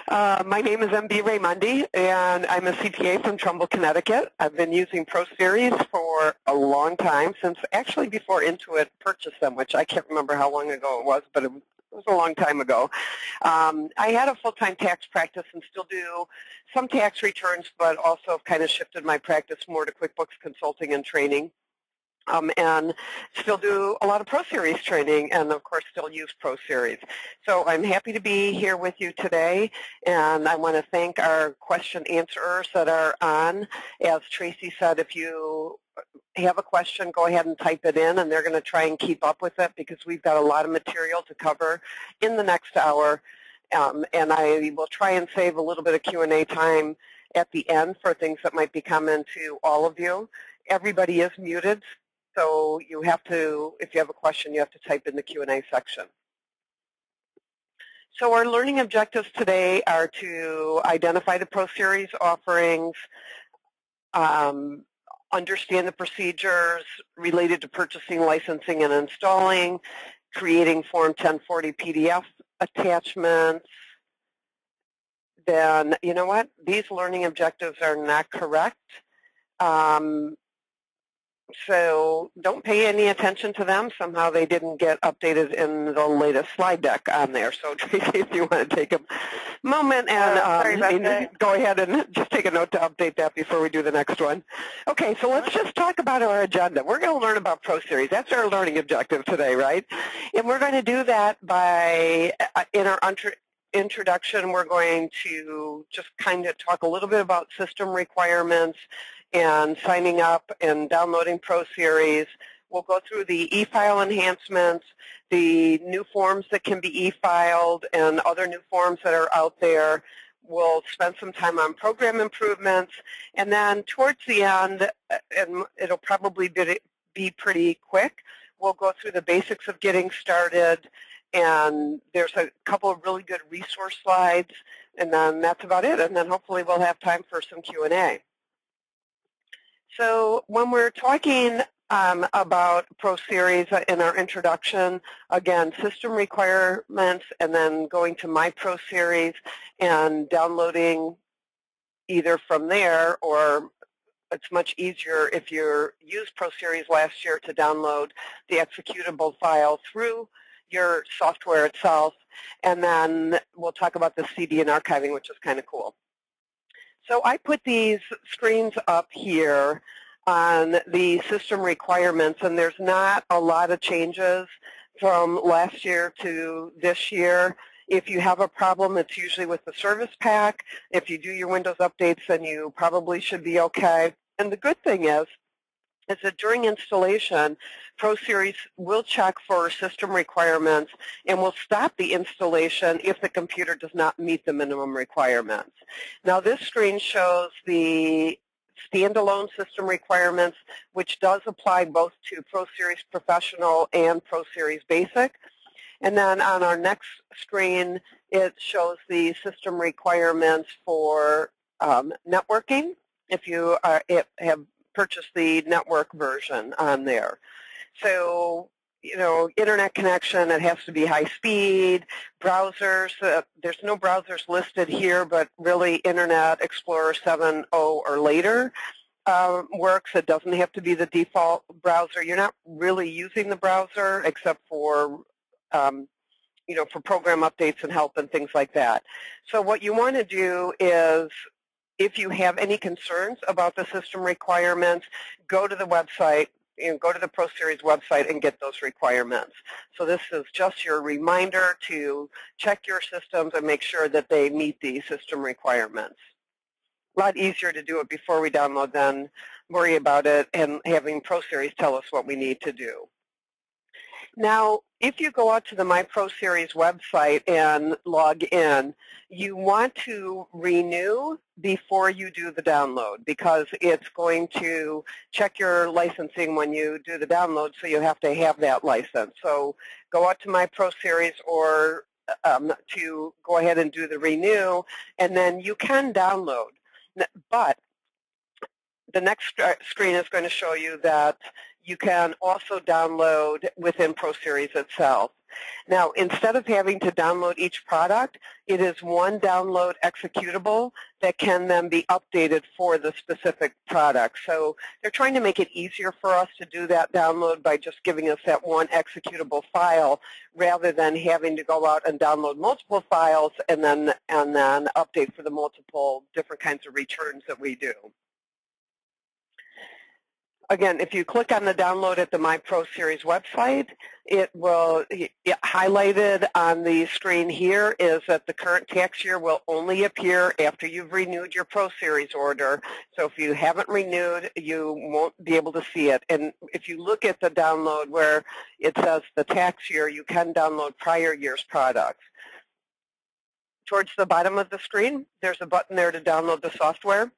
My name is MB Raymundi, and I'm a CPA from Trumbull, Connecticut. I've been using ProSeries for a long time, since actually before Intuit purchased them, which I can't remember how long ago it was, but it was a long time ago. I had a full-time tax practice and still do some tax returns, but also have kind of shifted my practice more to QuickBooks consulting and training. And still do a lot of ProSeries training, and of course still use ProSeries. So I'm happy to be here with you today, and I want to thank our question answerers that are on. As Tracy said, if you have a question, go ahead and type it in, and they're going to try and keep up with it because we've got a lot of material to cover in the next hour. And I will try and save a little bit of Q&A time at the end for things that might be coming to all of you. Everybody is muted. So you have to, if you have a question, you have to type in the Q&A section. So our learning objectives today are to identify the ProSeries offerings, understand the procedures related to purchasing, licensing, and installing, creating Form 1040 PDF attachments. Then, you know what? These learning objectives are not correct. So don't pay any attention to them. Somehow they didn't get updated in the latest slide deck on there. So Tracy, if you want to take a moment and go ahead and just take a note to update that before we do the next one. Okay, so let's just talk about our agenda. We're going to learn about ProSeries. That's our learning objective today, right? And we're going to do that by, in our introduction, we're going to just kind of talk a little bit about system requirements and signing up and downloading ProSeries. We'll go through the e-file enhancements, the new forms that can be e-filed, and other new forms that are out there. We'll spend some time on program improvements, and then towards the end, and it'll probably be pretty quick, we'll go through the basics of getting started, and there's a couple of really good resource slides, and then that's about it, and then hopefully we'll have time for some Q&A. So when we're talking about ProSeries in our introduction, again, system requirements, and then going to My ProSeries and downloading either from there, or it's much easier if you used ProSeries last year to download the executable file through your software itself. And then we'll talk about the CD and archiving, which is kind of cool. So I put these screens up here on the system requirements, and there's not a lot of changes from last year to this year. If you have a problem, it's usually with the service pack. If you do your Windows updates, then you probably should be okay. And the good thing is that during installation, ProSeries will check for system requirements and will stop the installation if the computer does not meet the minimum requirements. Now this screen shows the standalone system requirements, which does apply both to ProSeries Professional and ProSeries Basic. And then on our next screen, it shows the system requirements for networking, if you have purchase the network version on there. So, you know, internet connection, it has to be high speed. Browsers, there's no browsers listed here, but really Internet Explorer 7.0 or later works. It doesn't have to be the default browser. You're not really using the browser except for, you know, for program updates and help and things like that. So what you want to do is, if you have any concerns about the system requirements, go to the website, go to the ProSeries website and get those requirements. So this is just your reminder to check your systems and make sure that they meet the system requirements. A lot easier to do it before we download than worry about it and having ProSeries tell us what we need to do. Now, if you go out to the My ProSeries website and log in, you want to renew before you do the download because it's going to check your licensing when you do the download, so you have to have that license. So go out to My ProSeries or to go ahead and do the renew, and then you can download. But the next screen is going to show you that you can also download within ProSeries itself. Now, instead of having to download each product, it is one download executable that can then be updated for the specific product. So they're trying to make it easier for us to do that download by just giving us that one executable file rather than having to go out and download multiple files and then update for the multiple different kinds of returns that we do. Again, if you click on the download at the My ProSeries website, it will highlighted on the screen here is that the current tax year will only appear after you've renewed your ProSeries order. So if you haven't renewed, you won't be able to see it. And if you look at the download where it says the tax year, you can download prior year's products. Towards the bottom of the screen, there's a button there to download the software.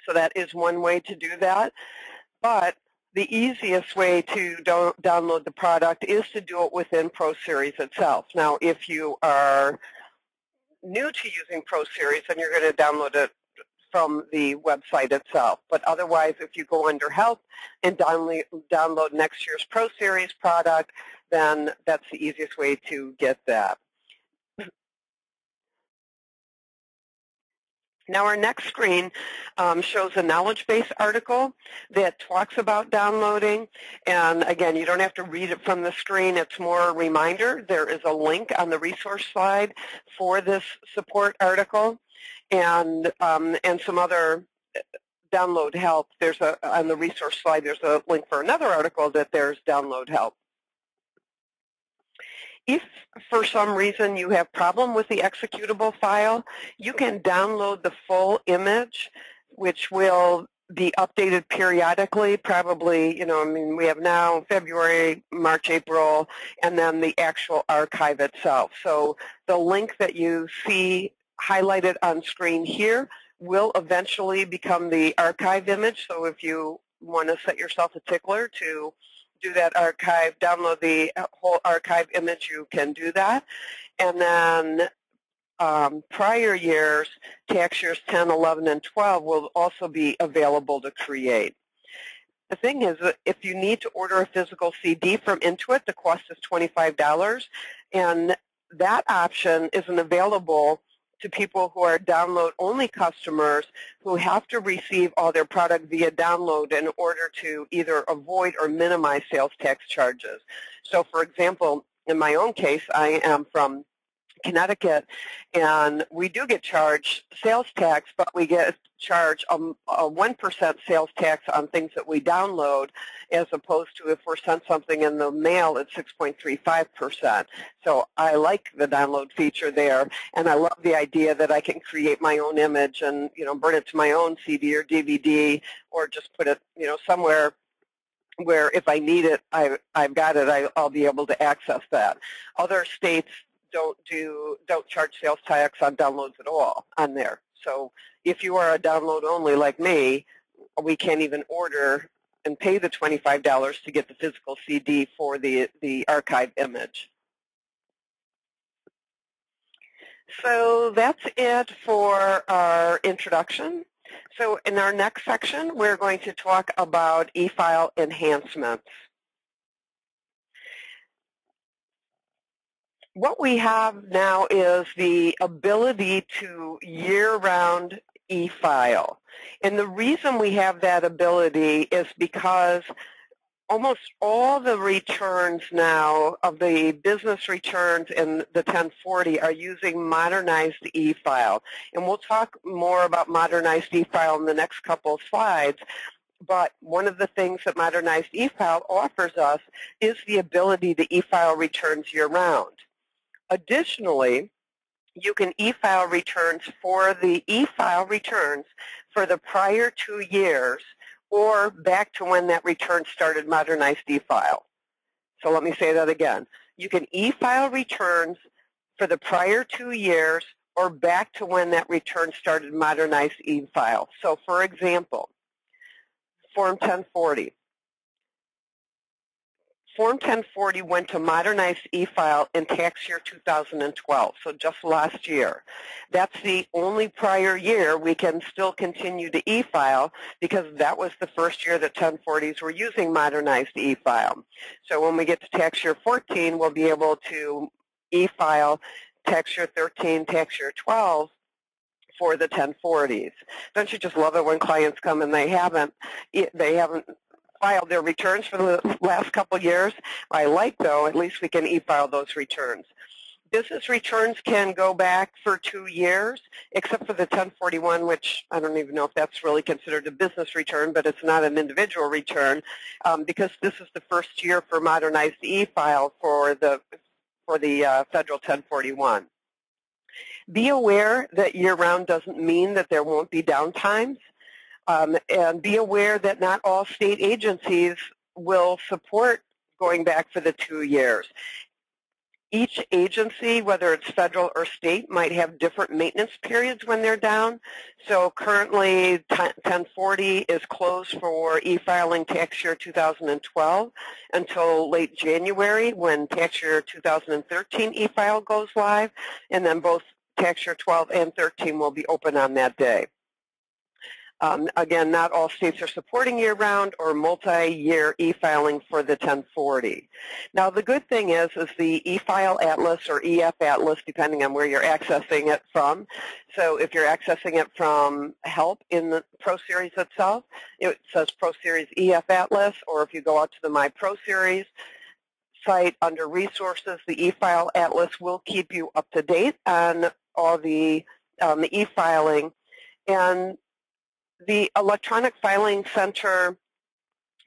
So that is one way to do that. But the easiest way to download the product is to do it within ProSeries itself. Now, if you are new to using ProSeries, then you're going to download it from the website itself. But otherwise, if you go under Help and download next year's ProSeries product, then that's the easiest way to get that. Now our next screen shows a knowledge base article that talks about downloading. And again, you don't have to read it from the screen. It's more a reminder. There is a link on the resource slide for this support article and some other download help. On the resource slide, there's a link for another article that there's download help. If for some reason you have problem with the executable file, you can download the full image, which will be updated periodically, probably, we have now February, March, April, and then the actual archive itself. So the link that you see highlighted on screen here will eventually become the archive image. So if you want to set yourself a tickler to do that archive, download the whole archive image, you can do that. And then prior years, tax years 10, 11, and 12 will also be available to create. The thing is that if you need to order a physical CD from Intuit, the cost is $25, and that option isn't available to people who are download-only customers who have to receive all their product via download in order to either avoid or minimize sales tax charges. So, for example, in my own case, I am from Connecticut, and we do get charged sales tax, but we get charged a 1% sales tax on things that we download, as opposed to if we're sent something in the mail at 6.35%. So I like the download feature there, and I love the idea that I can create my own image and burn it to my own CD or DVD, or just put it somewhere where if I need it, I've got it. I'll be able to access that. Other states don't charge sales tax on downloads at all on there. So if you are a download only like me, we can't even order and pay the $25 to get the physical CD for the archive image. So that's it for our introduction. So in our next section, we're going to talk about e-file enhancements. What we have now is the ability to year-round e-file. And the reason we have that ability is because almost all the returns now of the business returns in the 1040 are using Modernized e-file. And we'll talk more about Modernized e-file in the next couple of slides. But one of the things that Modernized e-file offers us is the ability to e-file returns year-round. Additionally, you can e-file returns for the prior 2 years or back to when that return started Modernized e-file. So let me say that again. You can e-file returns for the prior 2 years or back to when that return started Modernized e-file. So for example, Form 1040. Form 1040 went to Modernized e-file in tax year 2012, so just last year. That's the only prior year we can still continue to e-file because that was the first year that 1040s were using Modernized e-file. So when we get to tax year 14, we'll be able to e-file tax year 13, tax year 12 for the 1040s. Don't you just love it when clients come and they haven't filed their returns for the last couple years? I like, though, at least we can e-file those returns. Business returns can go back for 2 years, except for the 1041, which I don't even know if that's really considered a business return, but it's not an individual return, because this is the first year for Modernized e-file for the federal 1041. Be aware that year-round doesn't mean that there won't be downtimes. And be aware that not all state agencies will support going back for the 2 years. Each agency, whether it's federal or state, might have different maintenance periods when they're down. So currently, 1040 is closed for e-filing tax year 2012 until late January when tax year 2013 e-file goes live, and then both tax year 12 and 13 will be open on that day. Again, not all states are supporting year-round or multi-year e-filing for the 1040. Now, the good thing is the e-file atlas or EF atlas, depending on where you're accessing it from. So if you're accessing it from help in the ProSeries itself, it says ProSeries EF atlas, or if you go out to the My ProSeries site under resources, the e-file atlas will keep you up to date on all the e-filing. And the Electronic Filing Center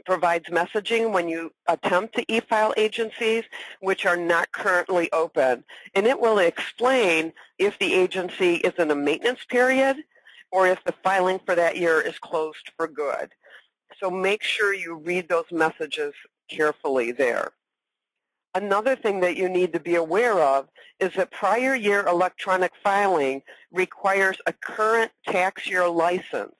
provides messaging when you attempt to e-file agencies which are not currently open. And it will explain if the agency is in a maintenance period or if the filing for that year is closed for good. So make sure you read those messages carefully there. Another thing that you need to be aware of is that prior year electronic filing requires a current tax year license.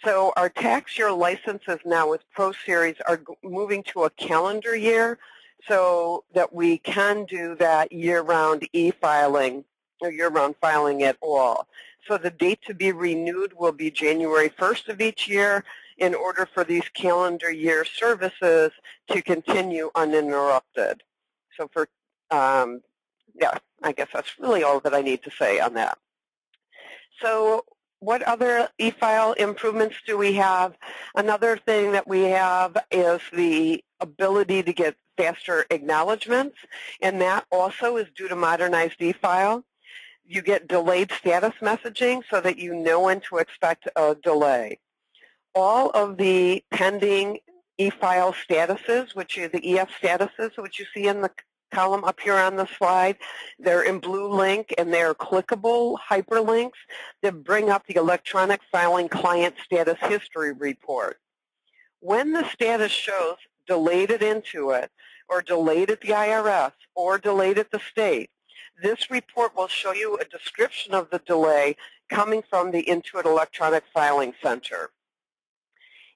So our tax year licenses now with ProSeries are moving to a calendar year so that we can do that year-round e-filing or year-round filing at all. So the date to be renewed will be January 1st of each year in order for these calendar year services to continue uninterrupted. So for, yeah, I guess that's really all that I need to say on that. So what other e-file improvements do we have? Another thing that we have is the ability to get faster acknowledgements, and that also is due to Modernized e-file. You get delayed status messaging so that you know when to expect a delay. All of the pending e-file statuses, which are the EF statuses, which you see in the column up here on the slide, they're in blue link and they're clickable hyperlinks that bring up the electronic filing client status history report. When the status shows delayed at Intuit or delayed at the IRS or delayed at the state, this report will show you a description of the delay coming from the Intuit Electronic Filing Center.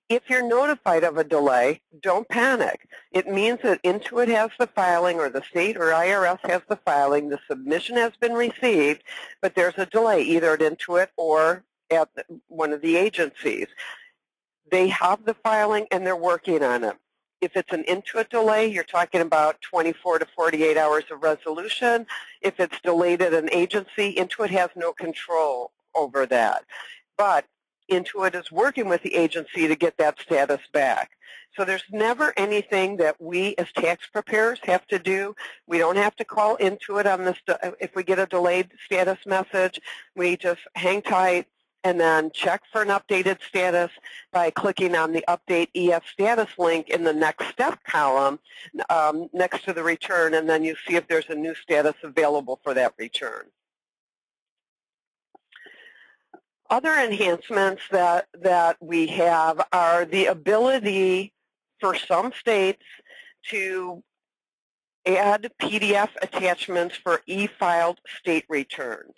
If you're notified of a delay, don't panic. It means that Intuit has the filing or the state or IRS has the filing, the submission has been received, but there's a delay either at Intuit or at one of the agencies. They have the filing and they're working on it. If it's an Intuit delay, you're talking about 24 to 48 hours of resolution. If it's delayed at an agency, Intuit has no control over that. But Intuit is working with the agency to get that status back. So there's never anything that we as tax preparers have to do. We don't have to call Intuit on this. If we get a delayed status message, we just hang tight and then check for an updated status by clicking on the Update EF Status link in the Next Step column next to the return, and then you see if there's a new status available for that return. Other enhancements that we have are the ability for some states to add PDF attachments for e-filed state returns.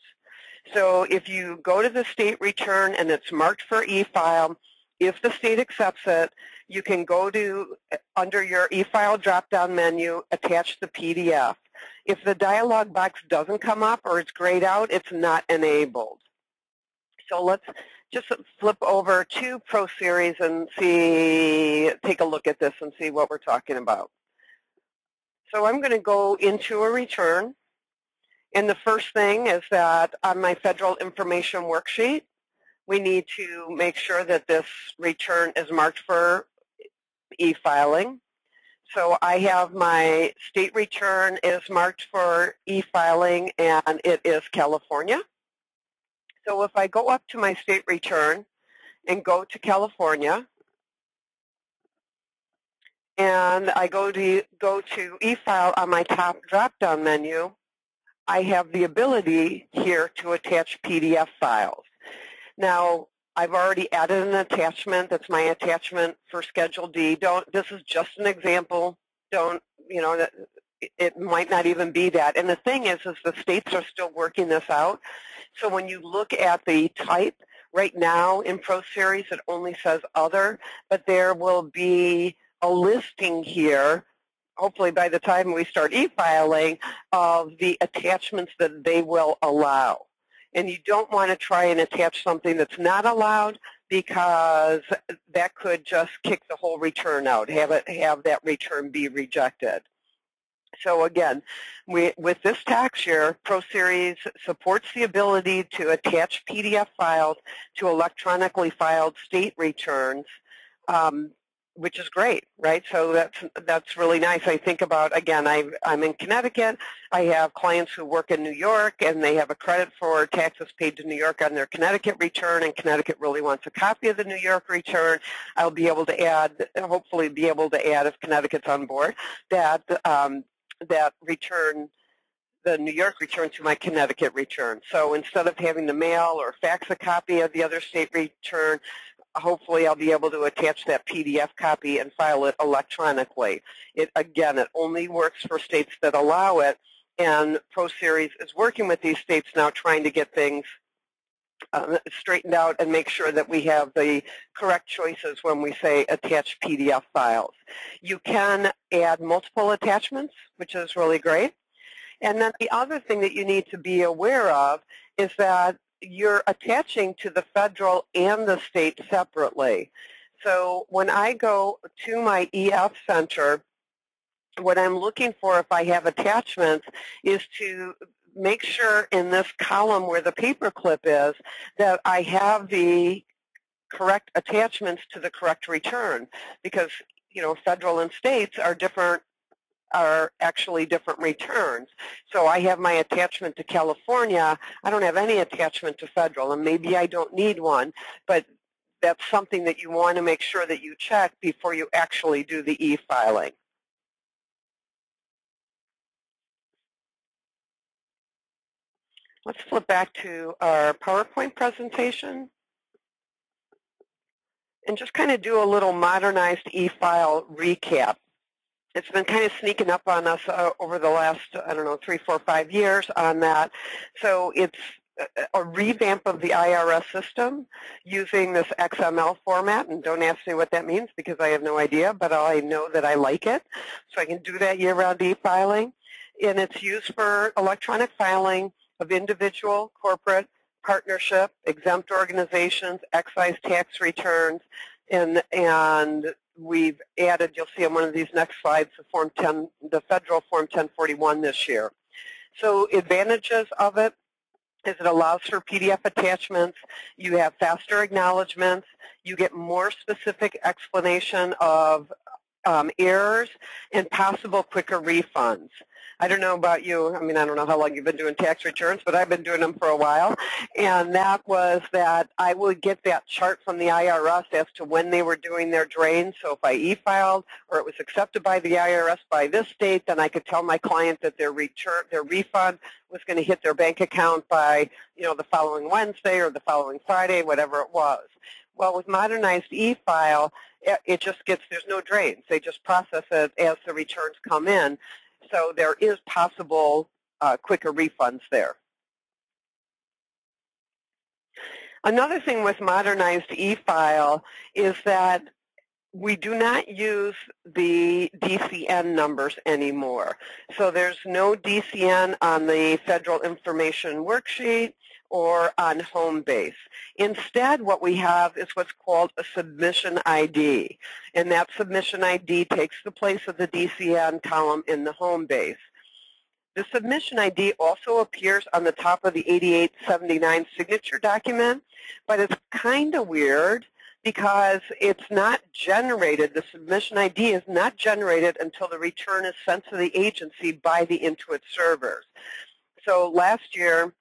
So if you go to the state return and it's marked for e-file, if the state accepts it, you can go to, under your e-file drop-down menu, attach the PDF. If the dialog box doesn't come up or it's grayed out, it's not enabled. So let's just flip over to ProSeries and take a look at this and see what we're talking about. So I'm going to go into a return. And the first thing is that on my federal information worksheet, we need to make sure that this return is marked for e-filing. So I have my state return is marked for e-filing, and it is California. So if I go up to my state return and go to California, and I go to e-file on my top drop-down menu, I have the ability here to attach PDF files. Now, I've already added an attachment. That's my attachment for Schedule D. This is just an example. It might not even be that. And the thing is the states are still working this out. So when you look at the type, right now in ProSeries, it only says other, but there will be a listing here, hopefully by the time we start e-filing, of the attachments that they will allow. And you don't want to try and attach something that's not allowed, because that could just kick the whole return out, have that return be rejected. So again, with this tax year, ProSeries supports the ability to attach PDF files to electronically filed state returns, which is great, right? So that's really nice. I think about, again, I'm in Connecticut. I have clients who work in New York, and they have a credit for taxes paid to New York on their Connecticut return, and Connecticut really wants a copy of the New York return. I'll be able to add, hopefully be able to add, if Connecticut's on board, that return, the New York return, to my Connecticut return. So instead of having to mail or fax a copy of the other state return, hopefully I'll be able to attach that PDF copy and file it electronically. Again, it only works for states that allow it, and ProSeries is working with these states now, trying to get things straightened out and make sure that we have the correct choices when we say attach PDF files. You can add multiple attachments, which is really great. And then the other thing that you need to be aware of is that you're attaching to the federal and the state separately. So when I go to my EF Center, what I'm looking for, if I have attachments, is to make sure in this column where the paperclip is that I have the correct attachments to the correct return, because federal and states are actually different returns. So I have my attachment to California. I don't have any attachment to federal, and maybe I don't need one, but that's something that you want to make sure that you check before you actually do the e-filing. Let's flip back to our PowerPoint presentation and just kind of do a little modernized e-file recap. It's been kind of sneaking up on us over the last, 3, 4, 5 years on that. So it's a revamp of the IRS system using this XML format, and don't ask me what that means because I have no idea, but I know that I like it. So I can do that year-round e-filing, and it's used for electronic filing of individual, corporate, partnership, exempt organizations, excise tax returns, and we've added, you'll see on one of these next slides, the federal Form 1041 this year. So advantages of it is it allows for PDF attachments. You have faster acknowledgements. You get more specific explanation of errors and possible quicker refunds. I don't know about you. I mean, I don't know how long you've been doing tax returns, but I've been doing them for a while. And that was that I would get that chart from the IRS as to when they were doing their drains. So if I e-filed or it was accepted by the IRS by this date, then I could tell my client that their refund was going to hit their bank account by, the following Wednesday or the following Friday, whatever it was. Well, with Modernized e-file, there's no drains. They just process it as the returns come in. So there is possible quicker refunds there. Another thing with Modernized e-file is that we do not use the DCN numbers anymore. So there's no DCN on the Federal Information Worksheet or on home base. Instead, what we have is what's called a submission ID, and that submission ID takes the place of the DCN column in the home base. The submission ID also appears on the top of the 8879 signature document, but it's kind of weird because it's not generated. The submission ID is not generated until the return is sent to the agency by the Intuit servers. So last year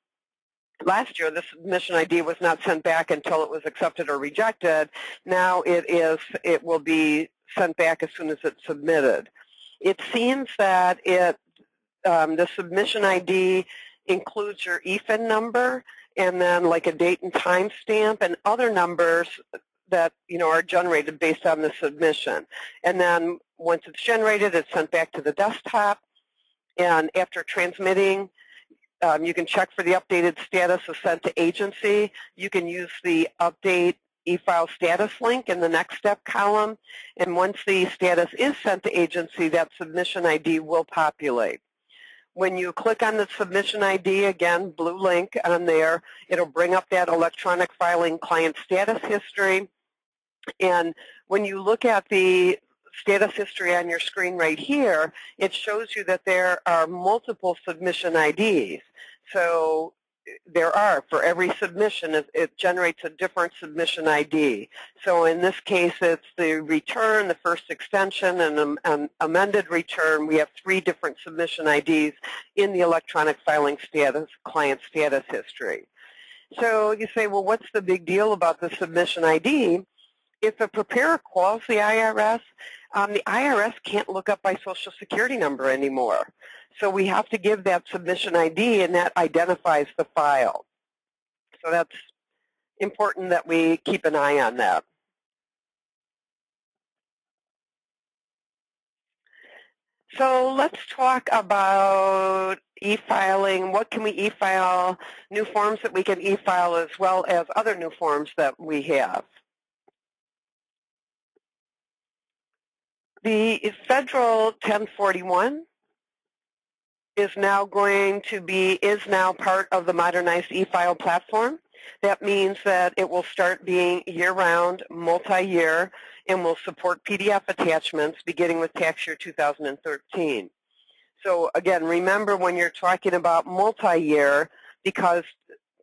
the submission ID was not sent back until it was accepted or rejected. Now it will be sent back as soon as it's submitted. It seems that the submission ID includes your EFIN number and then like a date and time stamp and other numbers that are generated based on the submission. And then once it's generated, it's sent back to the desktop. And after transmitting, you can check for the updated status of sent to agency. You can use the update e-file status link in the next step column. And once the status is sent to agency, that submission ID will populate. When you click on the submission ID, again, blue link on there, it'll bring up that electronic filing client status history. And when you look at the status history on your screen right here, it shows you that there are multiple submission IDs. So there are, for every submission, it generates a different submission ID. So in this case, it's the return, the first extension, and an amended return. We have 3 different submission IDs in the electronic filing status, client status history. So you say, well, what's the big deal about the submission ID? If a preparer calls the IRS can't look up by Social Security number anymore. So we have to give that submission ID, and that identifies the file. So that's important that we keep an eye on that. So let's talk about e-filing. What can we e-file, new forms that we can e-file, as well as other new forms that we have. The federal 1041 is now part of the Modernized e-file platform. That means that it will start being year-round, multi-year, and will support PDF attachments beginning with tax year 2013. So again, remember when you're talking about multi-year, because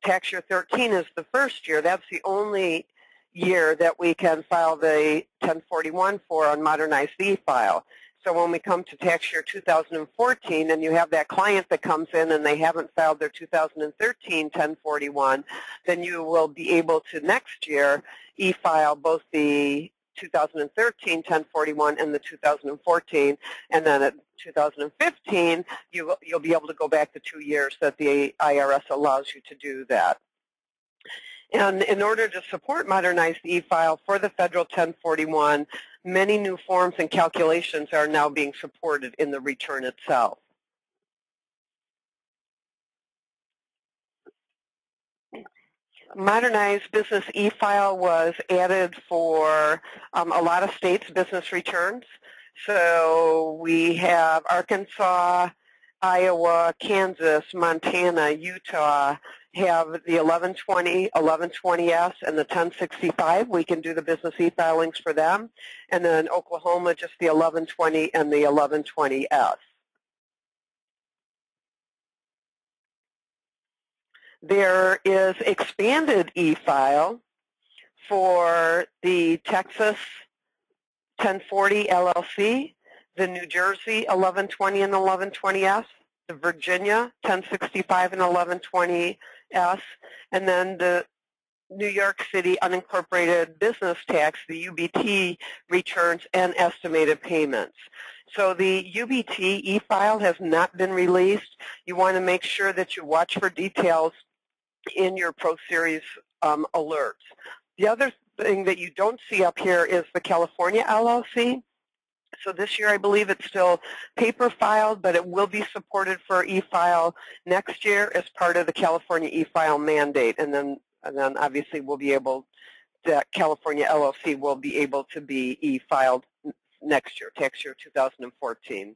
tax year 13 is the first year, that's the only year that we can file the 1041 for on Modernized e-file. So when we come to tax year 2014 and you have that client that comes in and they haven't filed their 2013 1041, then you will be able to next year e-file both the 2013 1041 and the 2014, and then at 2015 you'll be able to go back to 2 years that the IRS allows you to do that. And in order to support Modernized e-file for the federal 1041, many new forms and calculations are now being supported in the return itself. Modernized business e-file was added for a lot of states' business returns. So we have Arkansas, Iowa, Kansas, Montana, Utah have the 1120, 1120S, and the 1065. We can do the business e-filings for them. And then Oklahoma, just the 1120 and the 1120S. There is expanded e-file for the Texas 1040 LLC, the New Jersey 1120 and 1120S, the Virginia 1065 and 1120S, and then the New York City unincorporated business tax, the UBT returns and estimated payments. So the UBT e-file has not been released. You want to make sure that you watch for details in your ProSeries alerts. The other thing that you don't see up here is the California LLC. So this year I believe it's still paper filed, but it will be supported for e-file next year as part of the California e-file mandate. And then And then obviously we'll be able, that California LLC will be able to be e-filed next year, tax year 2014.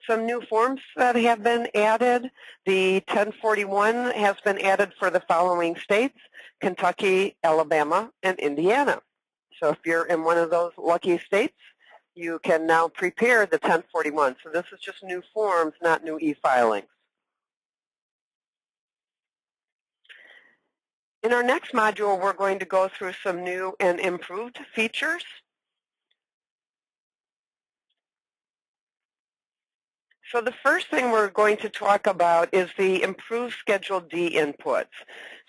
Some new forms that have been added. The 1041 has been added for the following states: Kentucky, Alabama, and Indiana. So if you're in one of those lucky states, you can now prepare the 1041. So this is just new forms, not new e-filings. In our next module, we're going to go through some new and improved features. So the first thing we're going to talk about is the improved Schedule D inputs.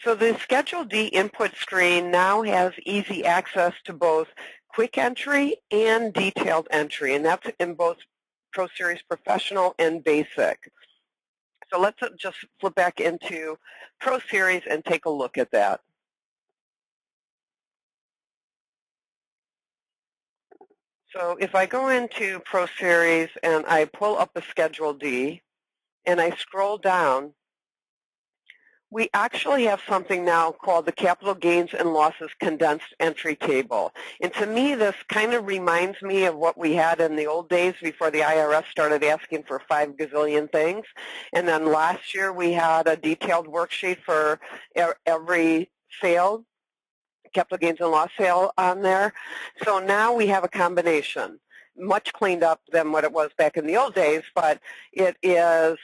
So the Schedule D input screen now has easy access to both quick entry and detailed entry, and that's in both ProSeries Professional and Basic. So let's just flip back into ProSeries and take a look at that. So if I go into ProSeries and I pull up the Schedule D and I scroll down, we actually have something now called the Capital Gains and Losses Condensed Entry Table. And to me, this kind of reminds me of what we had in the old days before the IRS started asking for 5 gazillion things. And then last year we had a detailed worksheet for every sale, capital gains and loss sale on there. So now we have a combination, much cleaned up than what it was back in the old days, but it is,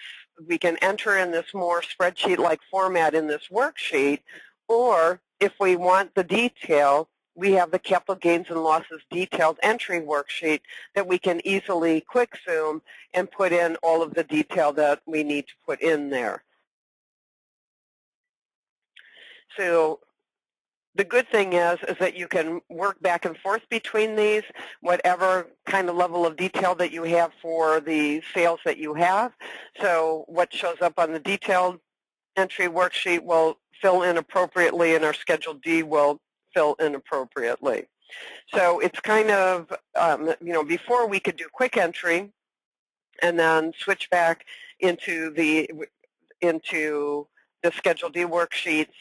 we can enter in this more spreadsheet-like format in this worksheet, or if we want the detail, we have the capital gains and losses detailed entry worksheet that we can easily quick zoom and put in all of the detail that we need to put in there. So the good thing is that you can work back and forth between these, whatever kind of level of detail that you have for the sales that you have. So what shows up on the detailed entry worksheet will fill in appropriately, and our Schedule D will fill in appropriately. So it's kind of, before we could do quick entry and then switch back into the Schedule D worksheets,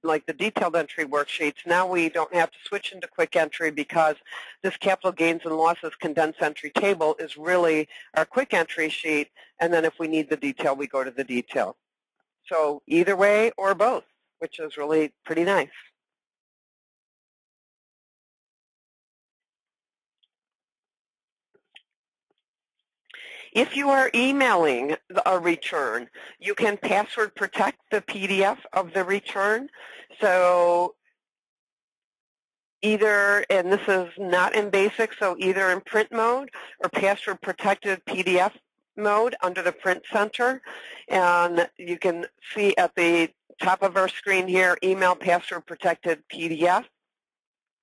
like the detailed entry worksheets. Now we don't have to switch into quick entry because this capital gains and losses condensed entry table is really our quick entry sheet, and then if we need the detail, we go to the detail. So either way or both, which is really pretty nice. If you are emailing a return, you can password protect the PDF of the return. So either, and this is not in Basic, so either in print mode or password protected PDF mode under the Print Center. And you can see at the top of our screen here, email password protected PDF.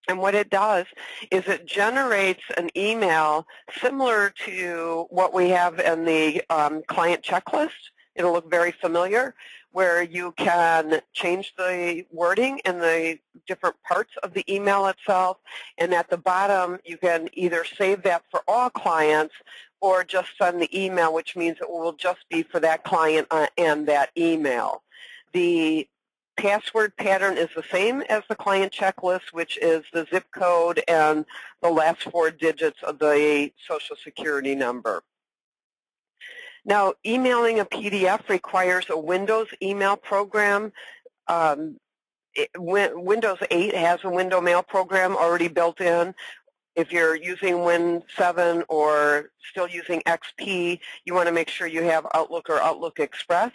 And what it does is it generates an email similar to what we have in the client checklist. It'll look very familiar, where you can change the wording in the different parts of the email itself. And at the bottom, you can either save that for all clients or just send the email, which means it will just be for that client and that email. The password pattern is the same as the client checklist, which is the zip code and the last 4 digits of the Social Security number. Now, emailing a PDF requires a Windows email program. Windows 8 has a window mail program already built in. If you're using Win 7 or still using XP, you want to make sure you have Outlook or Outlook Express.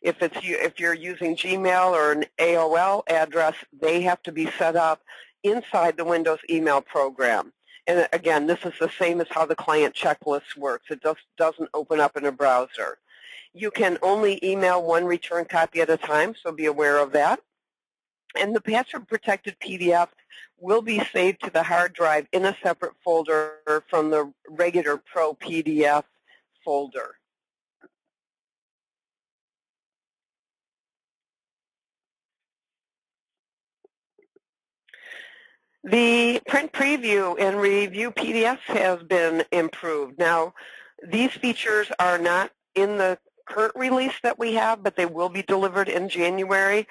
If you're using Gmail or an AOL address, they have to be set up inside the Windows email program. And again, this is the same as how the client checklist works. It just doesn't open up in a browser. You can only email one return copy at a time, so be aware of that. And the password-protected PDF will be saved to the hard drive in a separate folder from the regular Pro PDF folder. The print preview and review PDFs has been improved. Now, these features are not in the current release that we have, but they will be delivered in January.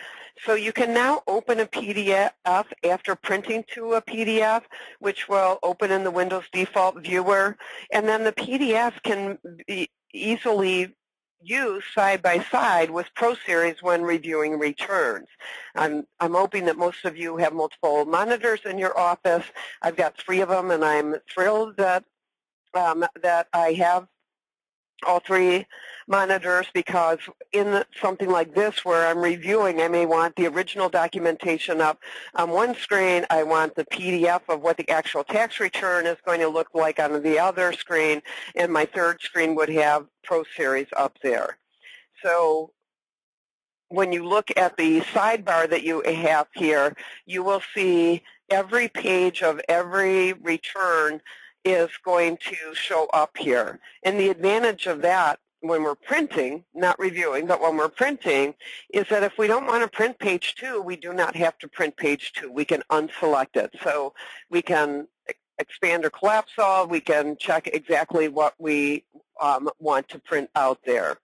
So you can now open a PDF after printing to a PDF, which will open in the Windows default viewer, and then the PDF can be easily used side by side with ProSeries when reviewing returns. I'm hoping that most of you have multiple monitors in your office. I've got 3 of them, and I'm thrilled that that I have all 3 monitors, because in something like this where I'm reviewing, I may want the original documentation up on one screen. I want the PDF of what the actual tax return is going to look like on the other screen, and my third screen would have ProSeries up there. So when you look at the sidebar that you have here, you will see every page of every return is going to show up here. And the advantage of that when we're printing, not reviewing, but when we're printing, is that if we don't want to print page 2, we do not have to print page 2. We can unselect it. So we can expand or collapse all. We can check exactly what we want to print out there.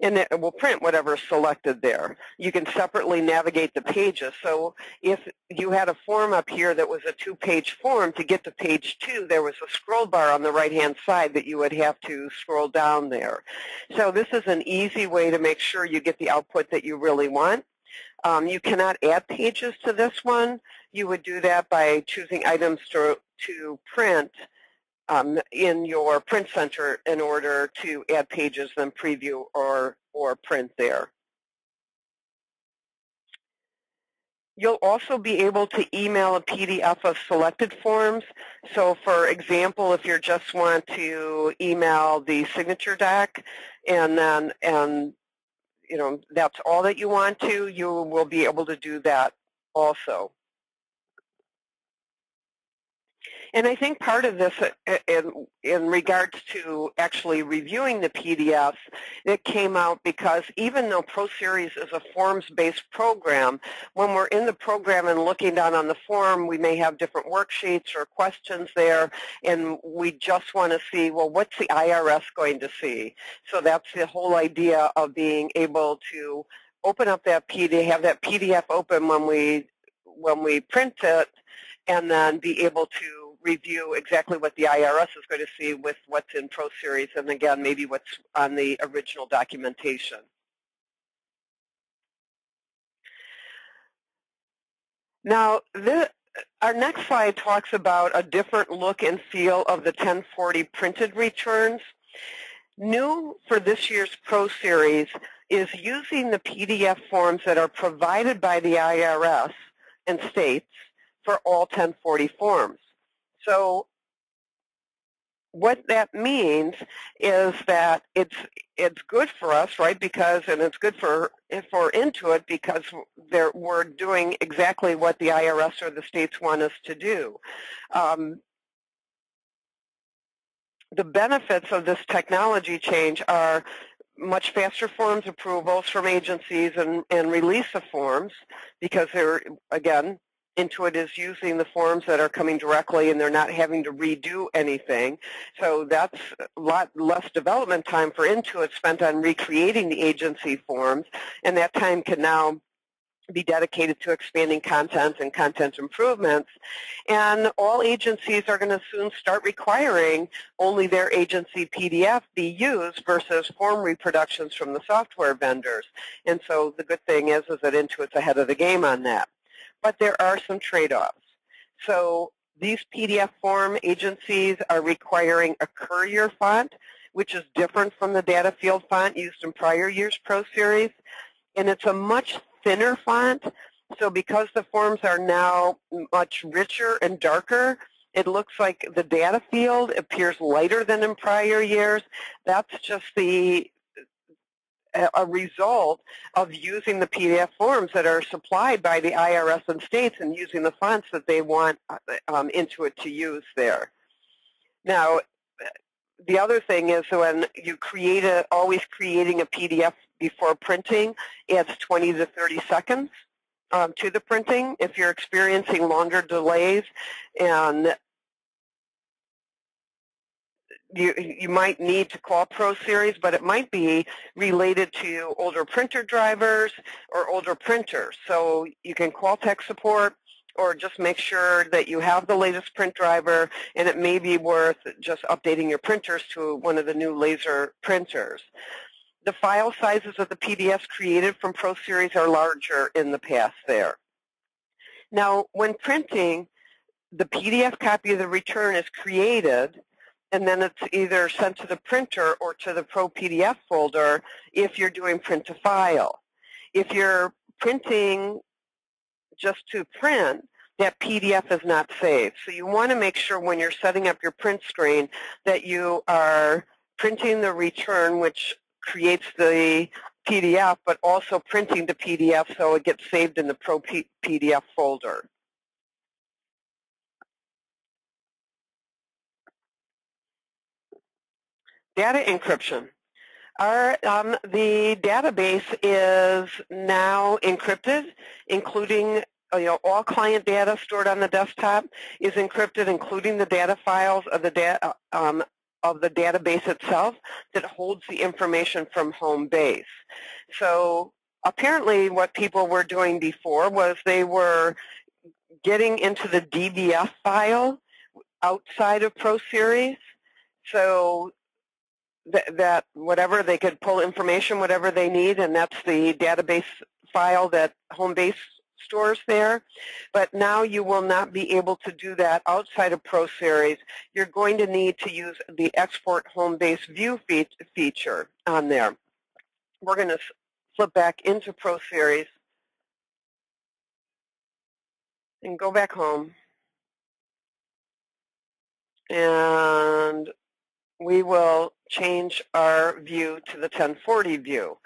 And it will print whatever's selected there. You can separately navigate the pages. So if you had a form up here that was a 2-page form, to get to page 2, there was a scroll bar on the right-hand side that you would have to scroll down there. So this is an easy way to make sure you get the output that you really want. You cannot add pages to this one. You would do that by choosing items to print in your print center in order to add pages, then preview or print there. You'll also be able to email a PDF of selected forms. So for example, if you just want to email the signature doc and you know that's all that you want to, you will be able to do that also. And I think part of this in regards to actually reviewing the PDFs, it came out because even though ProSeries is a forms-based program, when we're in the program and looking down on the form, we may have different worksheets or questions there, and we just want to see, well, what's the IRS going to see? So that's the whole idea of being able to open up that PDF, have that PDF open when we print it, and then be able to review exactly what the IRS is going to see with what's in ProSeries, and again, maybe what's on the original documentation. Now, our next slide talks about a different look and feel of the 1040 printed returns. New for this year's ProSeries is using the PDF forms that are provided by the IRS and states for all 1040 forms. So what that means is that it's good for us, right? Because, and it's good for Intuit because we're doing exactly what the IRS or the states want us to do. The benefits of this technology change are much faster forms approvals from agencies and release of forms, because they're, again, Intuit is using the forms that are coming directly and they're not having to redo anything. So that's a lot less development time for Intuit spent on recreating the agency forms, and that time can now be dedicated to expanding content and content improvements. And all agencies are going to soon start requiring only their agency PDF be used versus form reproductions from the software vendors. And so the good thing is that Intuit's ahead of the game on that. But there are some trade-offs. So these PDF form agencies are requiring a courier font, which is different from the data field font used in prior years' ProSeries. And it's a much thinner font. So because the forms are now much richer and darker, it looks like the data field appears lighter than in prior years. That's just a result of using the PDF forms that are supplied by the IRS and states and using the fonts that they want Intuit to use there. Now, the other thing is when you always creating a PDF before printing adds 20 to 30 seconds to the printing. If you're experiencing longer delays and you might need to call ProSeries, but it might be related to older printer drivers or older printers. So you can call tech support or just make sure that you have the latest print driver, and it may be worth just updating your printers to one of the new laser printers. The file sizes of the PDFs created from ProSeries are larger in the past there. Now, when printing, the PDF copy of the return is created, and then it's either sent to the printer or to the Pro PDF folder if you're doing print to file. If you're printing just to print, that PDF is not saved. So you want to make sure when you're setting up your print screen that you are printing the return, which creates the PDF, but also printing the PDF so it gets saved in the Pro PDF folder. Data encryption. The database is now encrypted, including all client data stored on the desktop is encrypted, including the data files of the database itself that holds the information from home base. So apparently what people were doing before was they were getting into the DBF file outside of ProSeries. So that whatever they could pull information, whatever they need, and that's the database file that home base stores there. But now you will not be able to do that outside of ProSeries. You're going to need to use the export home base view feature on there. We're going to flip back into ProSeries and go back home. And we will change our view to the 1040 view.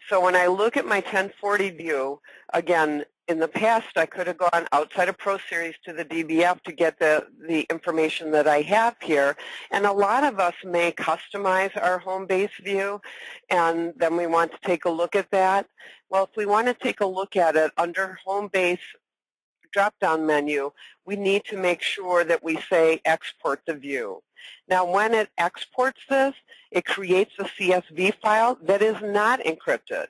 So when I look at my 1040 view, again, in the past I could have gone outside of ProSeries to the DBF to get the information that I have here. And a lot of us may customize our home base view, and then we want to take a look at that. Well, if we want to take a look at it under home base drop-down menu, we need to make sure that we say export the view. Now, when it exports this, it creates a CSV file that is not encrypted.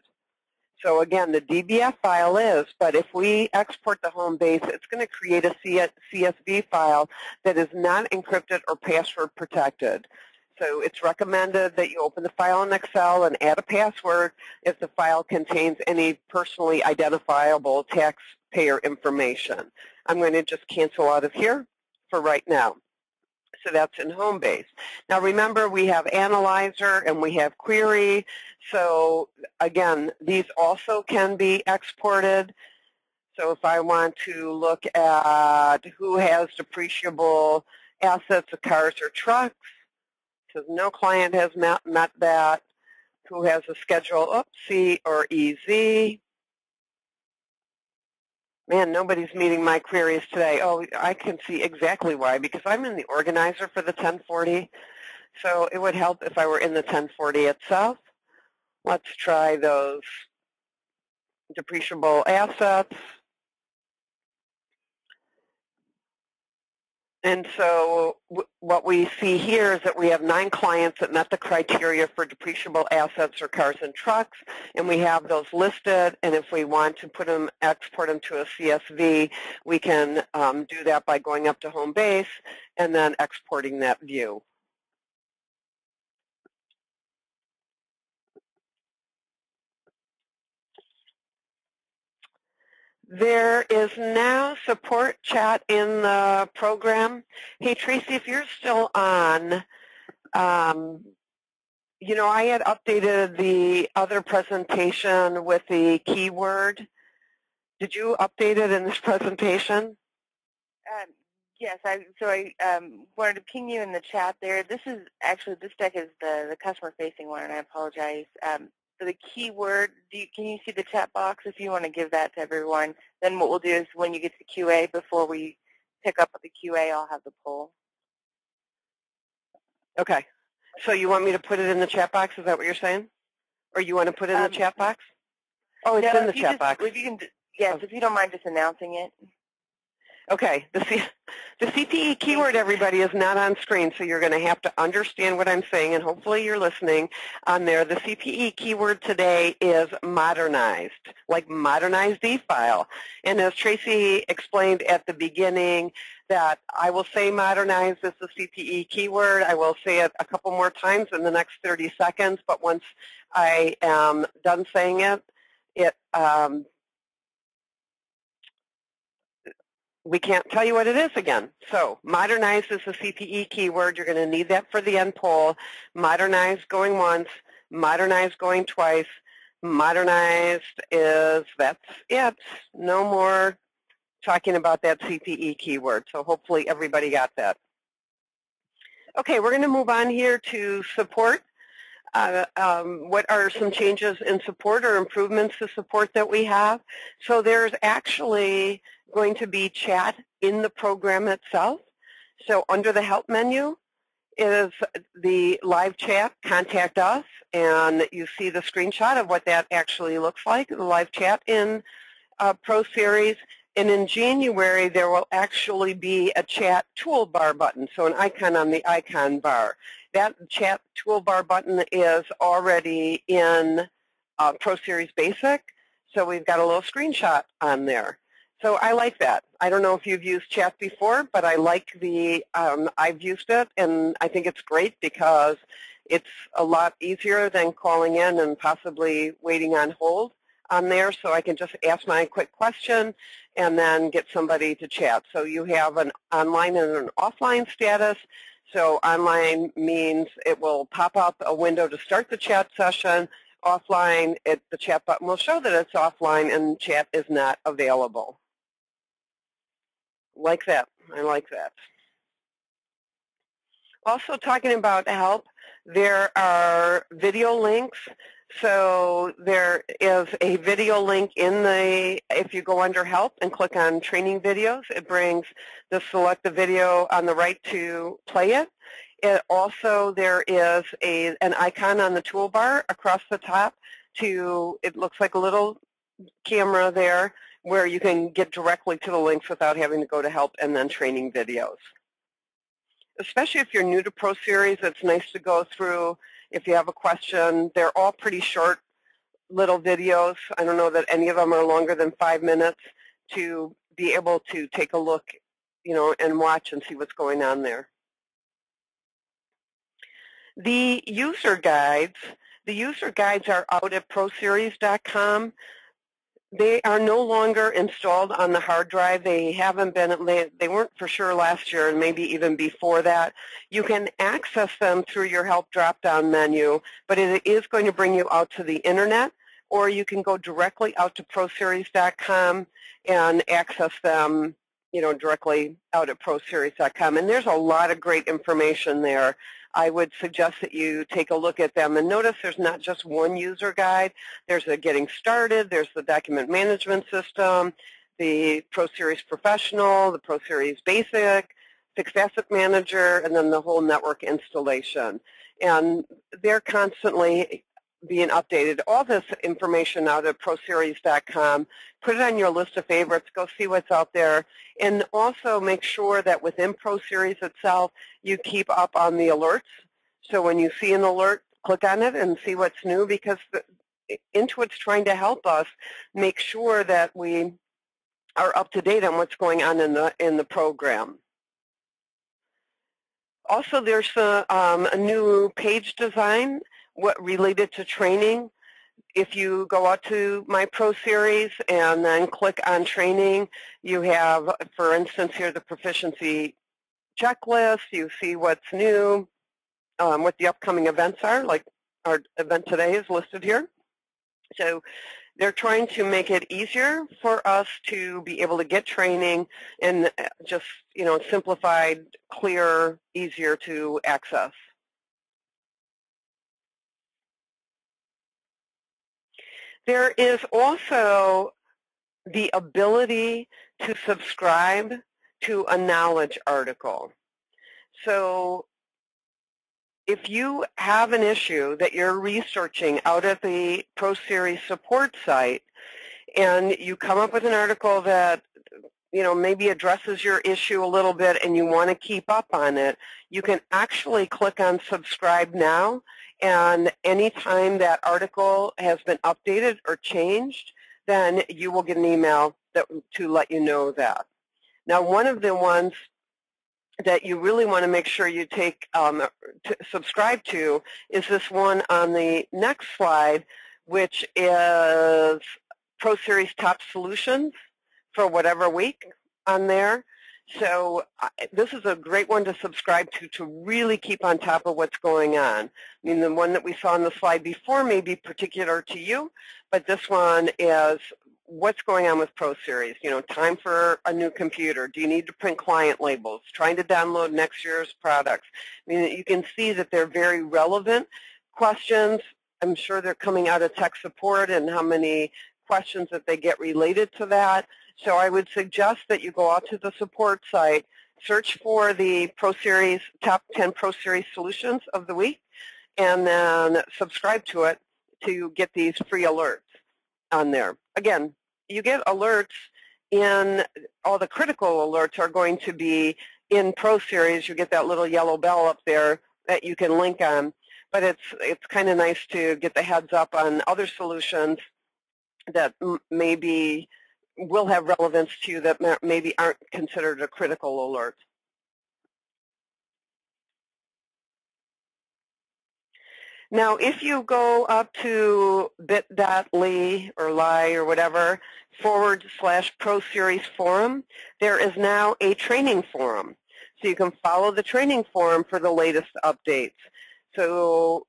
So again, the DBF file is, but if we export the home base, it's going to create a CSV file that is not encrypted or password protected. So it's recommended that you open the file in Excel and add a password if the file contains any personally identifiable taxpayer information. I'm going to just cancel out of here for right now. So that's in home base. Now remember, we have analyzer and we have query. So again, these also can be exported. So if I want to look at who has depreciable assets of cars or trucks, says no client has met that. Who has a schedule, C or EZ. Man, nobody's meeting my queries today. Oh, I can see exactly why, because I'm in the organizer for the 1040. So it would help if I were in the 1040 itself. Let's try those depreciable assets. And so what we see here is that we have 9 clients that met the criteria for depreciable assets or cars and trucks, and we have those listed. And if we want to export them to a CSV, we can do that by going up to home base and then exporting that view. There is now support chat in the program. Hey, Tracy, if you're still on, you know, I had updated the other presentation with the keyword. Did you update it in this presentation? Yes, I wanted to ping you in the chat there. This deck is the customer-facing one, and I apologize. For the keyword, can you see the chat box if you want to give that to everyone? Then what we'll do is when you get to QA, before we pick up the QA, I'll have the poll. Okay. So you want me to put it in the chat box? Is that what you're saying? Or you want to put it in the chat box? Oh, it's in the chat box. If you can, yes, if you don't mind just announcing it. Okay, the CPE keyword, everybody, is not on screen, so you're going to have to understand what I'm saying, and hopefully you're listening on there. The CPE keyword today is modernized, like modernized e-file. And as Tracy explained at the beginning, that I will say modernized is the CPE keyword. I will say it a couple more times in the next 30 seconds, but once I am done saying it, we can't tell you what it is again. So modernized is the CPE keyword. You're going to need that for the end poll. Modernized going once, modernized going twice. Modernized is, that's it. No more talking about that CPE keyword. So hopefully everybody got that. Okay, we're going to move on here to support. What are some changes in support or improvements to support that we have? So there's actually going to be chat in the program itself. So under the help menu is the live chat, contact us, and you see the screenshot of what that actually looks like, the live chat in ProSeries. And in January, there will actually be a chat toolbar button, so an icon on the icon bar. That chat toolbar button is already in ProSeries Basic, so we've got a little screenshot on there. So I like that. I don't know if you've used chat before, but I like the, I've used it, and I think it's great because it's a lot easier than calling in and possibly waiting on hold on there, so I can just ask my quick question and then get somebody to chat. So you have an online and an offline status. So online means it will pop up a window to start the chat session. Offline, the chat button will show that it's offline and chat is not available. Like that. I like that. Also talking about help, there are video links. So there is a video link in the, if you go under help and click on training videos, it brings the select the video on the right to play it. Also, there is an icon on the toolbar across the top to, it looks like a little camera there where you can get directly to the links without having to go to help and then training videos. Especially if you're new to ProSeries, it's nice to go through. If you have a question, they're all pretty short little videos. I don't know that any of them are longer than 5 minutes to be able to take a look, you know, and watch and see what's going on there. The user guides are out at ProSeries.com. They are no longer installed on the hard drive. They haven't been, they weren't for sure last year and maybe even before that. You can access them through your help drop-down menu, but it is going to bring you out to the internet, or you can go directly out to ProSeries.com and access them, you know, directly out at ProSeries.com. And there's a lot of great information there. I would suggest that you take a look at them and notice there's not just one user guide. There's a getting started, there's the document management system, the ProSeries Professional, the ProSeries Basic, Fixed Asset Manager, and then the whole network installation. And they're constantly being updated. All this information out at ProSeries.com. Put it on your list of favorites. Go see what's out there. And also make sure that within ProSeries itself, you keep up on the alerts. So when you see an alert, click on it and see what's new, because Intuit's trying to help us make sure that we are up to date on what's going on in the program. Also, there's a new page design related to training. If you go out to My ProSeries and then click on training, you have, for instance, here the proficiency checklist. You see what's new, what the upcoming events are, like our event today is listed here. So they're trying to make it easier for us to be able to get training and just, you know, simplified, clear, easier to access. There is also the ability to subscribe to a knowledge article. So if you have an issue that you're researching out at the ProSeries support site and you come up with an article that, maybe addresses your issue a little bit and you want to keep up on it, you can actually click on subscribe now, and anytime that article has been updated or changed, then you will get an email to let you know that. Now, one of the ones that you really want to make sure you subscribe to is this one on the next slide, which is ProSeries Top Solutions for whatever week on there. So this is a great one to subscribe to really keep on top of what's going on. I mean, the one that we saw on the slide before may be particular to you, but this one is what's going on with ProSeries. Time for a new computer. Do you need to print client labels? Trying to download next year's products. I mean, you can see that they're very relevant questions. I'm sure they're coming out of tech support and how many questions that they get related to that. So I would suggest that you go out to the support site, search for the ProSeries top 10 ProSeries solutions of the week, and then subscribe to it to get these free alerts on there. Again, you get alerts in, all the critical alerts are going to be in ProSeries. You get that little yellow bell up there that you can link on, but it's kind of nice to get the heads up on other solutions that maybe will have relevance to you that maybe aren't considered a critical alert. Now, if you go up to bit.ly or ly or whatever /ProSeries forum, there is now a training forum. So you can follow the training forum for the latest updates. So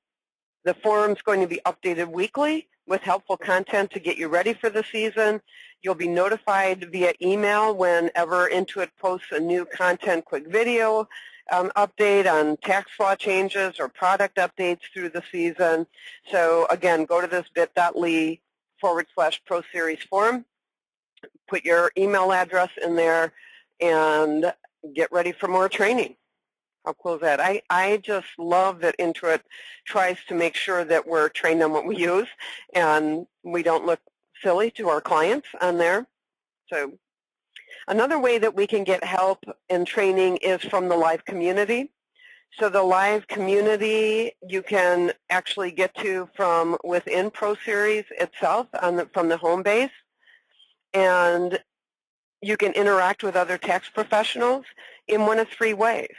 the forum is going to be updated weekly with helpful content to get you ready for the season. You'll be notified via email whenever Intuit posts a new content quick video update on tax law changes or product updates through the season. So again, go to this bit.ly /ProSeries forum, put your email address in there, and get ready for more training. How cool is that? I just love that Intuit tries to make sure that we're trained on what we use and we don't look silly to our clients on there. So another way that we can get help in training is from the live community. So the live community you can actually get to from within ProSeries itself from the home base, and you can interact with other tax professionals in one of three ways.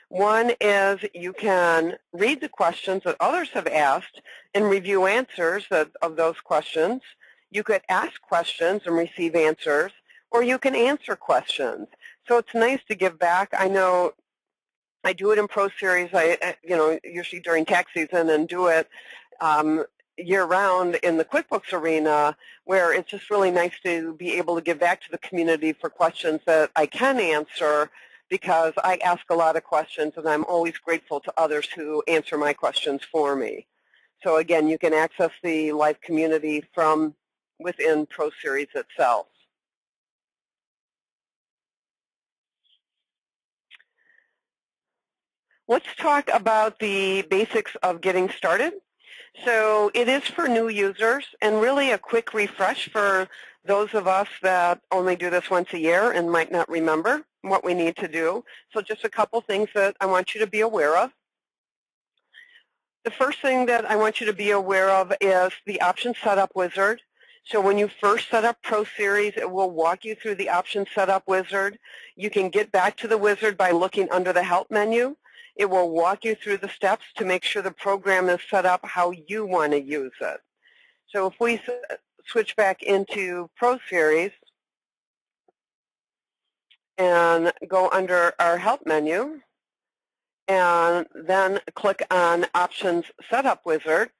One is you can read the questions that others have asked and review answers of those questions. You could ask questions and receive answers, or you can answer questions. So it's nice to give back. I know I do it in ProSeries, usually during tax season, and do it year-round in the QuickBooks arena, where it's just really nice to be able to give back to the community for questions that I can answer, because I ask a lot of questions, and I'm always grateful to others who answer my questions for me. So again, you can access the live community from within ProSeries itself. Let's talk about the basics of getting started. So it is for new users, and really a quick refresh for those of us that only do this once a year and might not remember what we need to do. So just a couple things that I want you to be aware of. The first thing that I want you to be aware of is the Option Setup Wizard. So when you first set up ProSeries, it will walk you through the Option Setup Wizard. You can get back to the wizard by looking under the Help menu. It will walk you through the steps to make sure the program is set up how you want to use it. So if we switch back into ProSeries and go under our Help menu and then click on Options Setup Wizard,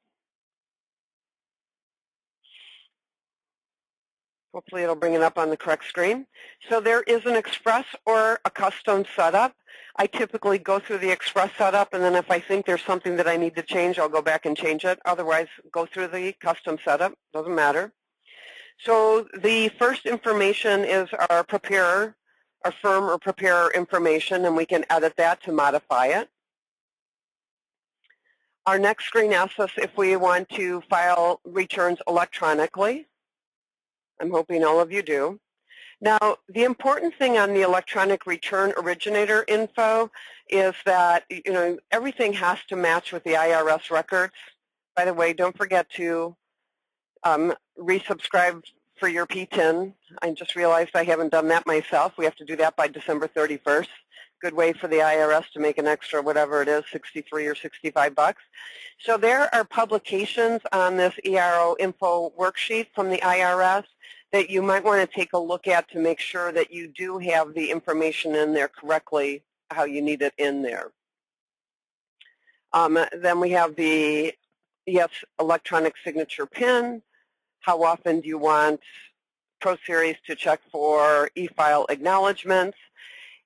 hopefully it'll bring it up on the correct screen. So there is an express or a custom setup. I typically go through the express setup, and then if I think there's something that I need to change, I'll go back and change it. Otherwise, go through the custom setup. Doesn't matter. So the first information is our preparer, our firm or preparer information, and we can edit that to modify it. Our next screen asks us if we want to file returns electronically. I'm hoping all of you do. Now, the important thing on the electronic return originator info is that, everything has to match with the IRS records. By the way, don't forget to resubscribe for your PTIN. I just realized I haven't done that myself. We have to do that by December 31st. Good way for the IRS to make an extra, whatever it is, 63 or 65 bucks. So there are publications on this ERO info worksheet from the IRS that you might want to take a look at to make sure that you do have the information in there correctly, how you need it in there. Then we have the electronic signature PIN. How often do you want ProSeries to check for e-file acknowledgements?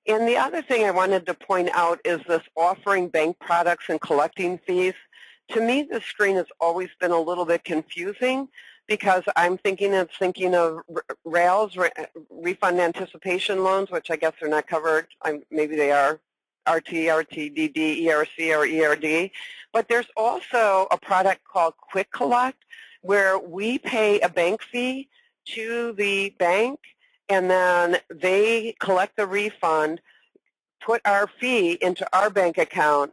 And the other thing I wanted to point out is this offering bank products and collecting fees. To me, this screen has always been a little bit confusing because I'm thinking of RALs, refund anticipation loans, which I guess are not covered. Maybe they are. RT, RTDD, ERC, or ERD. But there's also a product called Quick Collect where we pay a bank fee to the bank, and then they collect the refund, put our fee into our bank account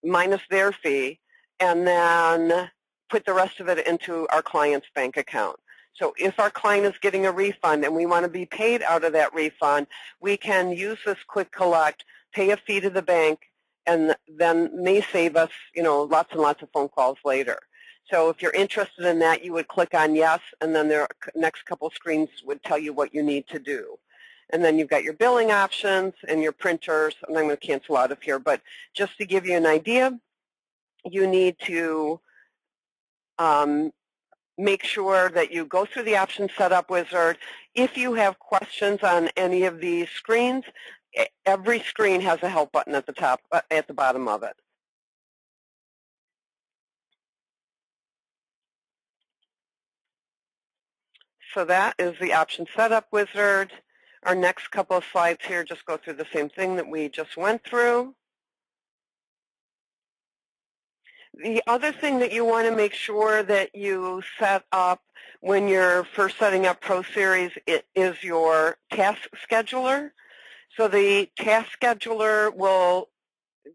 minus their fee, and then put the rest of it into our client's bank account. So if our client is getting a refund and we want to be paid out of that refund, we can use this Quick Collect, pay a fee to the bank, and then may save us, lots and lots of phone calls later. So if you're interested in that, you would click on yes, and then the next couple screens would tell you what you need to do. And then you've got your billing options and your printers, and I'm going to cancel out of here. But just to give you an idea, you need to make sure that you go through the option setup wizard. If you have questions on any of these screens, every screen has a help button at the top, at the bottom of it. So that is the option setup wizard. Our next couple of slides here just go through the same thing that we just went through. The other thing that you want to make sure that you set up when you're first setting up ProSeries is your task scheduler. So the task scheduler will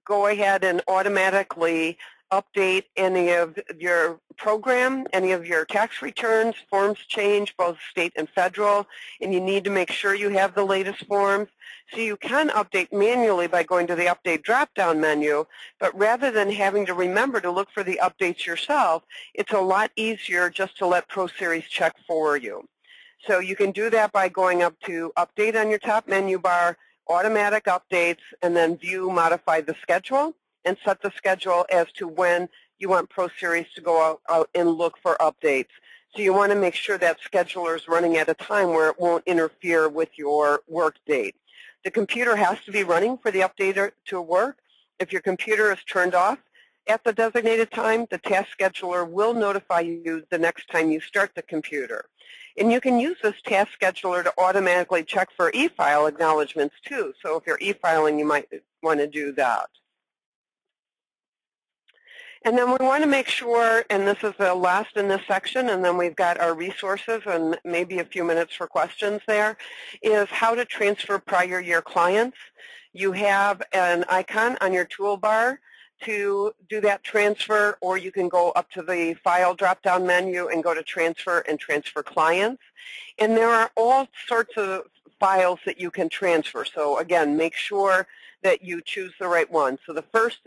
go ahead and automatically update any of your program, any of your tax returns. Forms change, both state and federal, and you need to make sure you have the latest forms. So you can update manually by going to the Update drop-down menu, but rather than having to remember to look for the updates yourself, it's a lot easier just to let ProSeries check for you. So you can do that by going up to Update on your top menu bar, Automatic Updates, and then View Modify the Schedule, and set the schedule as to when you want ProSeries to go out and look for updates. So you want to make sure that scheduler is running at a time where it won't interfere with your work date. The computer has to be running for the updater to work. If your computer is turned off at the designated time, the task scheduler will notify you the next time you start the computer. And you can use this task scheduler to automatically check for e-file acknowledgements too. So if you're e-filing, you might want to do that. And then we want to make sure, and this is the last in this section, and then we've got our resources and maybe a few minutes for questions there, is how to transfer prior year clients. You have an icon on your toolbar to do that transfer, or you can go up to the File drop-down menu and go to Transfer and Transfer Clients. And there are all sorts of files that you can transfer. So again, make sure that you choose the right one. So the first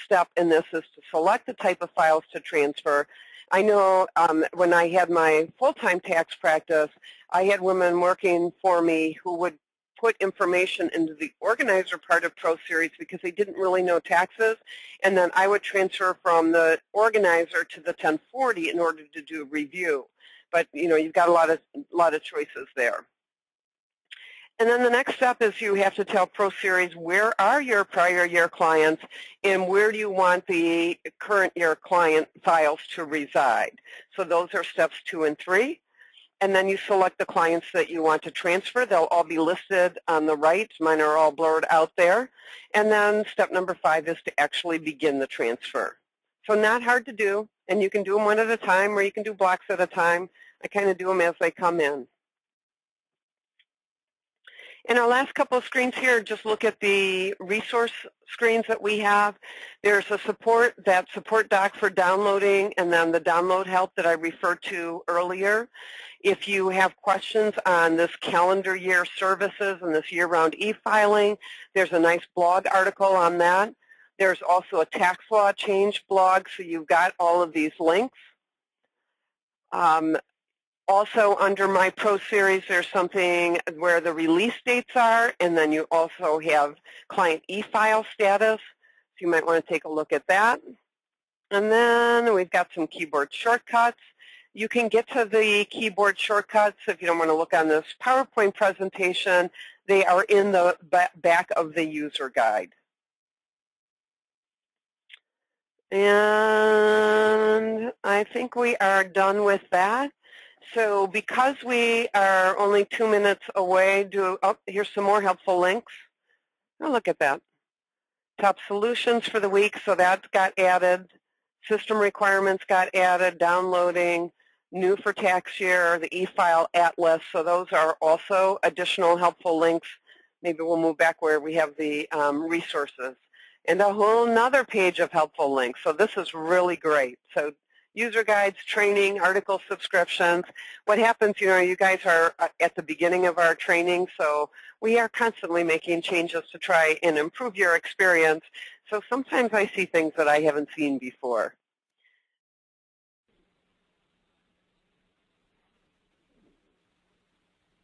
step in this is to select the type of files to transfer. I know when I had my full-time tax practice, I had women working for me who would put information into the organizer part of ProSeries because they didn't really know taxes, and then I would transfer from the organizer to the 1040 in order to do review. But you've got a lot of choices there. And then the next step is you have to tell ProSeries where are your prior year clients and where do you want the current year client files to reside. So those are steps 2 and 3. And then you select the clients that you want to transfer. They'll all be listed on the right. Mine are all blurred out there. And then step number 5 is to actually begin the transfer. So not hard to do, and you can do them one at a time or you can do blocks at a time. I kind of do them as they come in. In our last couple of screens here, just look at the resource screens that we have. There's a support doc for downloading, and then the download help that I referred to earlier. If you have questions on this calendar year services and this year-round e-filing, there's a nice blog article on that. There's also a tax law change blog, so you've got all of these links. Also, under my ProSeries, there's something where the release dates are, and then you also have client e-file status. So you might want to take a look at that. And then we've got some keyboard shortcuts. You can get to the keyboard shortcuts if you don't want to look on this PowerPoint presentation. They are in the back of the user guide. And I think we are done with that. So because we are only 2 minutes away, here's some more helpful links. Oh, look at that. Top solutions for the week, so that's got added. System requirements got added, downloading, new for tax year, the e-file atlas. So those are also additional helpful links. Maybe we'll move back where we have the resources. And a whole nother page of helpful links. So this is really great. So user guides, training, article subscriptions. What happens, you guys are at the beginning of our training, so we are constantly making changes to try and improve your experience. So sometimes I see things that I haven't seen before.